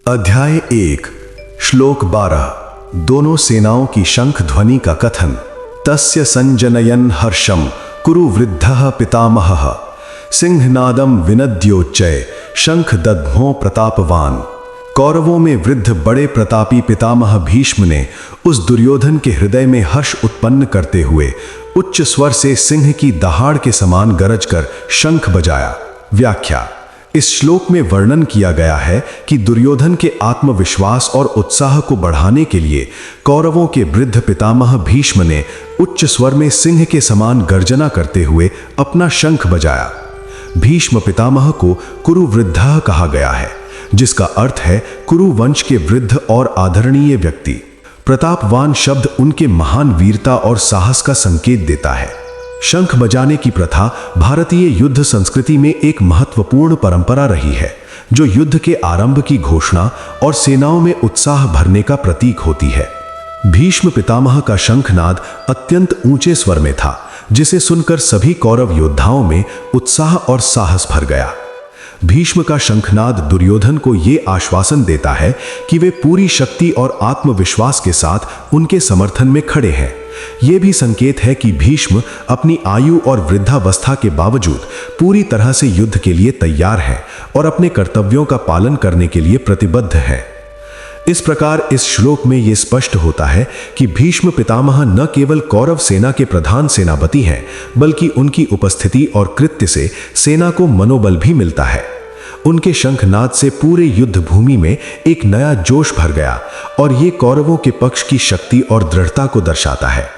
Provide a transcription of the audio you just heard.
अध्याय 1 श्लोक 12 दोनों सेनाओं की शंख ध्वनि का कथन। तस्य संजनयन हर्षम कुरु वृद्धः पितामहः सिंहनादम विनद्योच्चय शंख दद्मो प्रतापवान। कौरवों में वृद्ध बड़े प्रतापी पितामह भीष्म ने उस दुर्योधन के हृदय में हर्ष उत्पन्न करते हुए उच्च स्वर से सिंह की दहाड़ के समान गरज कर शंख बजाया। व्याख्या। इस श्लोक में वर्णन किया गया है कि दुर्योधन के आत्मविश्वास और उत्साह को बढ़ाने के लिए कौरवों के वृद्ध पितामह भीष्म ने उच्च स्वर में सिंह के समान गर्जना करते हुए अपना शंख बजाया। भीष्म पितामह को कुरु वृद्धः कहा गया है, जिसका अर्थ है कुरु वंश के वृद्ध और आदरणीय व्यक्ति। प्रतापवान शब्द उनके महान वीरता और साहस का संकेत देता है। शंख बजाने की प्रथा भारतीय युद्ध संस्कृति में एक महत्वपूर्ण परंपरा रही है, जो युद्ध के आरंभ की घोषणा और सेनाओं में उत्साह भरने का प्रतीक होती है। भीष्म पितामह का शंखनाद अत्यंत ऊंचे स्वर में था, जिसे सुनकर सभी कौरव योद्धाओं में उत्साह और साहस भर गया। भीष्म का शंखनाद दुर्योधन को यह आश्वासन देता है कि वे पूरी शक्ति और आत्मविश्वास के साथ उनके समर्थन में खड़े हैं। यह भी संकेत है कि भीष्म अपनी आयु और वृद्धावस्था के बावजूद पूरी तरह से युद्ध के लिए तैयार हैं और अपने कर्तव्यों का पालन करने के लिए प्रतिबद्ध हैं। इस प्रकार इस श्लोक में यह स्पष्ट होता है कि भीष्म पितामह न केवल कौरव सेना के प्रधान सेनापति हैं, बल्कि उनकी उपस्थिति और कृत्य से सेना को मनोबल भी मिलता है। उनके शंखनाद से पूरे युद्ध भूमि में एक नया जोश भर गया और ये कौरवों के पक्ष की शक्ति और दृढ़ता को दर्शाता है।